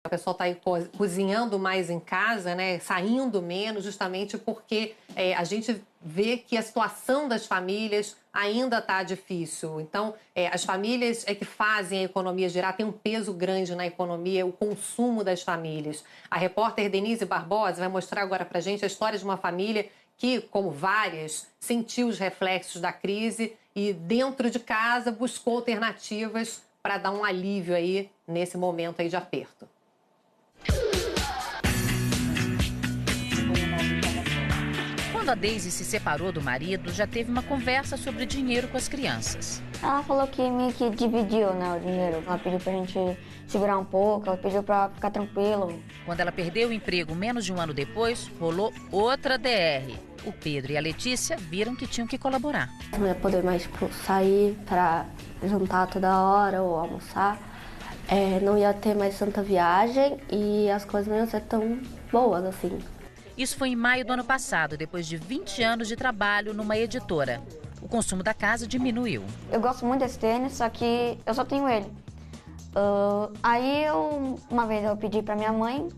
A pessoa está aí cozinhando mais em casa, né, saindo menos, justamente porque a gente vê que a situação das famílias ainda está difícil. Então, as famílias que fazem a economia girar, tem um peso grande na economia, o consumo das famílias. A repórter Denise Barbosa vai mostrar agora para a gente a história de uma família que, como várias, sentiu os reflexos da crise e, dentro de casa, buscou alternativas para dar um alívio aí nesse momento aí de aperto. Quando a Deise se separou do marido, já teve uma conversa sobre dinheiro com as crianças. Ela falou que meio que dividiu, né, o dinheiro. Ela pediu pra gente segurar um pouco, ela pediu pra ficar tranquilo. Quando ela perdeu o emprego menos de um ano depois, rolou outra DR. O Pedro e a Letícia viram que tinham que colaborar. Não ia poder mais sair pra jantar toda hora ou almoçar. Não ia ter mais tanta viagem e as coisas não iam ser tão boas assim. Isso foi em maio do ano passado, depois de 20 anos de trabalho numa editora. O consumo da casa diminuiu. Eu gosto muito desse tênis, só que eu só tenho ele. Uma vez eu pedi pra minha mãe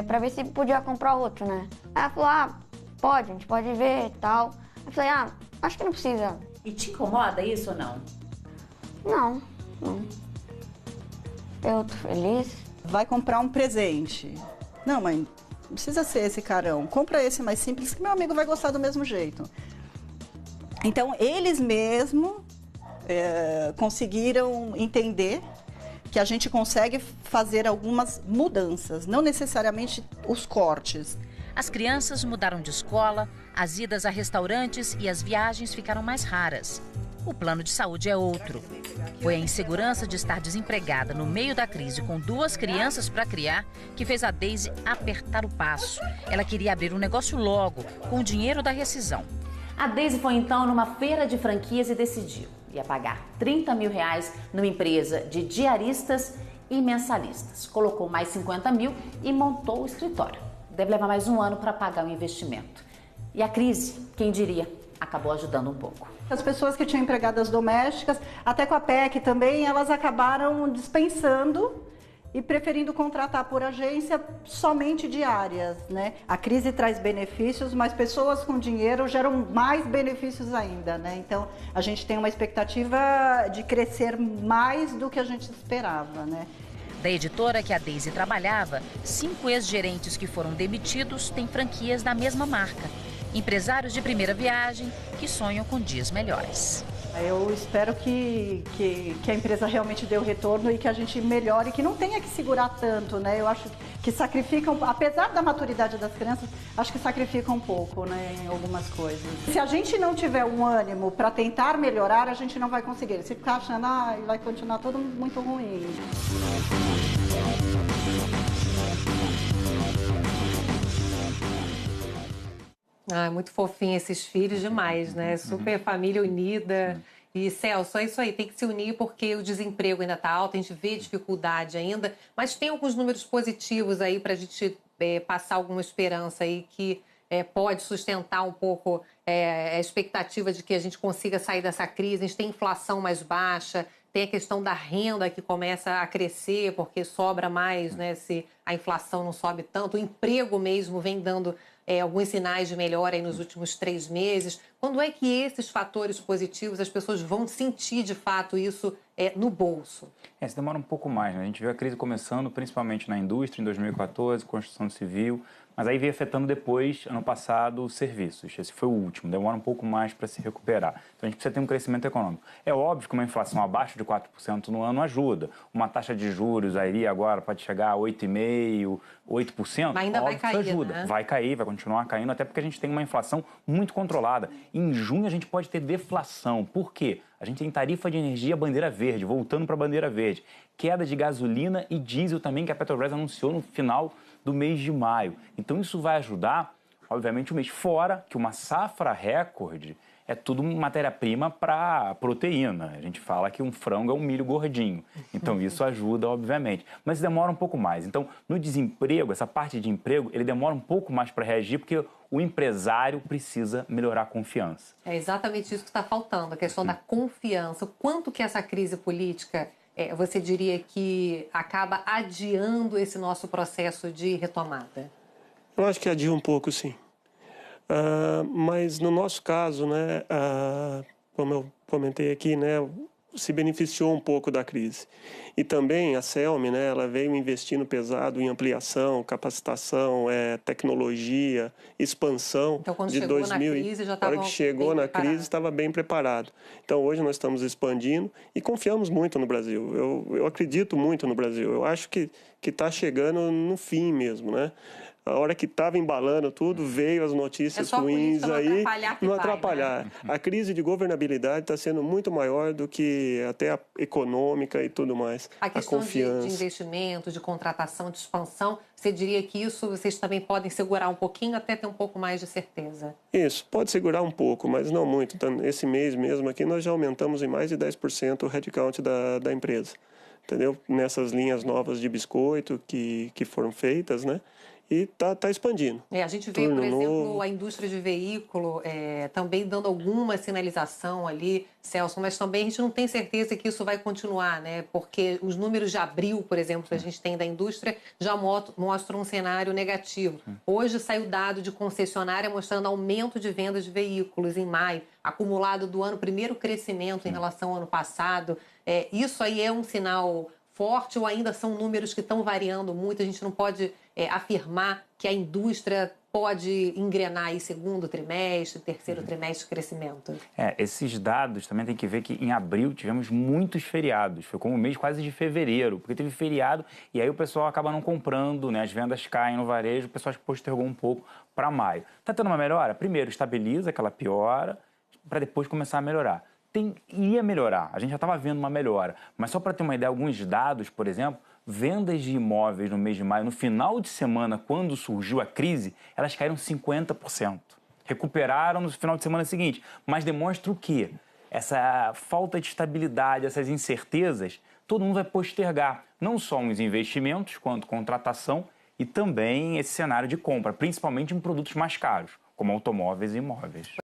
pra ver se podia comprar outro, né? Aí ela falou, pode, a gente pode ver e tal. Eu falei, acho que não precisa. E te incomoda isso ou não? Não. Eu tô feliz. Vai comprar um presente. Não, mãe, não precisa ser esse carão. Compra esse mais simples que meu amigo vai gostar do mesmo jeito. Então, eles mesmos conseguiram entender que a gente consegue fazer algumas mudanças, não necessariamente os cortes. As crianças mudaram de escola, as idas a restaurantes e as viagens ficaram mais raras. O plano de saúde é outro. Foi a insegurança de estar desempregada no meio da crise com 2 crianças para criar que fez a Deise apertar o passo. Ela queria abrir um negócio logo, com o dinheiro da rescisão. A Deise foi então numa feira de franquias e decidiu. Ia pagar R$30 mil numa empresa de diaristas e mensalistas. Colocou mais 50 mil e montou o escritório. Deve levar mais um ano para pagar o investimento. E a crise, quem diria, acabou ajudando um pouco. As pessoas que tinham empregadas domésticas, até com a PEC também, elas acabaram dispensando e preferindo contratar por agência somente diárias, né? A crise traz benefícios, mas pessoas com dinheiro geram mais benefícios ainda, né? Então, a gente tem uma expectativa de crescer mais do que a gente esperava, né? Da editora que a Deise trabalhava, 5 ex-gerentes que foram demitidos têm franquias da mesma marca. Empresários de primeira viagem que sonham com dias melhores. Eu espero que a empresa realmente dê o retorno e que a gente melhore, que não tenha que segurar tanto, né? Eu acho que sacrificam, apesar da maturidade das crianças, acho que sacrificam um pouco, né, em algumas coisas. Se a gente não tiver um ânimo para tentar melhorar, a gente não vai conseguir. Se ficar achando, vai continuar tudo muito ruim. Muito fofinho esses filhos demais, né? Super família unida. E, Celso, é isso aí, tem que se unir porque o desemprego ainda está alto, a gente vê dificuldade ainda, mas tem alguns números positivos aí para a gente passar alguma esperança aí que pode sustentar um pouco a expectativa de que a gente consiga sair dessa crise. A gente tem inflação mais baixa, tem a questão da renda que começa a crescer porque sobra mais, né? Se a inflação não sobe tanto, o emprego mesmo vem dando alguns sinais de melhora aí nos últimos 3 meses. Quando é que esses fatores positivos, as pessoas vão sentir de fato isso no bolso? Isso demora um pouco mais, né? A gente viu a crise começando principalmente na indústria em 2014, construção civil, mas aí veio afetando depois, ano passado, os serviços. Esse foi o último, demora um pouco mais para se recuperar. Então a gente precisa ter um crescimento econômico. É óbvio que uma inflação abaixo de 4% no ano ajuda. Uma taxa de juros aí agora pode chegar a 8,5%, 8%. Mas ainda vai cair, isso ajuda. né? Vai cair, vai continuar caindo, até porque a gente tem uma inflação muito controlada. Em junho a gente pode ter deflação. Por quê? A gente tem tarifa de energia bandeira verde, voltando para a bandeira verde. Queda de gasolina e diesel também, que a Petrobras anunciou no final do mês de maio. Então isso vai ajudar, obviamente, o mês. Fora que uma safra recorde é tudo matéria-prima para proteína. A gente fala que um frango é um milho gordinho. Então isso ajuda, obviamente. Mas demora um pouco mais. Então, no desemprego, essa parte de emprego, ele demora um pouco mais para reagir, porque o empresário precisa melhorar a confiança. É exatamente isso que está faltando, a questão da confiança. O quanto que essa crise política você diria que acaba adiando esse nosso processo de retomada? Eu acho que adia um pouco, sim. Mas no nosso caso, né, como eu comentei aqui, né, se beneficiou um pouco da crise. E também a CELM, né, ela veio investindo pesado em ampliação, capacitação, tecnologia, expansão. Então, quando de chegou 2000, na crise, já estava estava que chegou na crise, estava bem preparado. Então, hoje nós estamos expandindo e confiamos muito no Brasil. Eu acredito muito no Brasil. Eu acho que está chegando no fim mesmo, né? A hora que estava embalando tudo, veio as notícias ruins aí. Não atrapalhar. Né? A crise de governabilidade está sendo muito maior do que até a econômica e tudo mais. A questão de investimento, de contratação, de expansão, você diria que isso vocês também podem segurar um pouquinho até ter um pouco mais de certeza? Isso, pode segurar um pouco, mas não muito. Então, esse mês mesmo aqui nós já aumentamos em mais de 10% o headcount da empresa. Entendeu? Nessas linhas novas de biscoito que foram feitas, né? E tá expandindo. A gente vê, por exemplo, a indústria de veículo também dando alguma sinalização ali, Celso, mas também a gente não tem certeza que isso vai continuar, né? Porque os números de abril, por exemplo, que a gente tem da indústria, já mostram um cenário negativo. Hoje saiu dado de concessionária mostrando aumento de vendas de veículos em maio, acumulado do ano, primeiro crescimento em relação ao ano passado. Isso aí é um sinal forte ou ainda são números que estão variando muito? A gente não pode afirmar que a indústria pode engrenar aí segundo trimestre, terceiro trimestre de crescimento? Esses dados também tem que ver que em abril tivemos muitos feriados. Foi como o mês quase de fevereiro, porque teve feriado e aí o pessoal acaba não comprando, né? As vendas caem no varejo, o pessoal postergou um pouco para maio. Está tendo uma melhora? Primeiro, estabiliza aquela piora para depois começar a melhorar. Ia melhorar, a gente já estava vendo uma melhora, mas só para ter uma ideia, alguns dados, por exemplo, vendas de imóveis no mês de maio, no final de semana, quando surgiu a crise, elas caíram 50%. Recuperaram no final de semana seguinte, mas demonstra o quê? Essa falta de estabilidade, essas incertezas, todo mundo vai postergar, não só os investimentos, quanto contratação e também esse cenário de compra, principalmente em produtos mais caros, como automóveis e imóveis.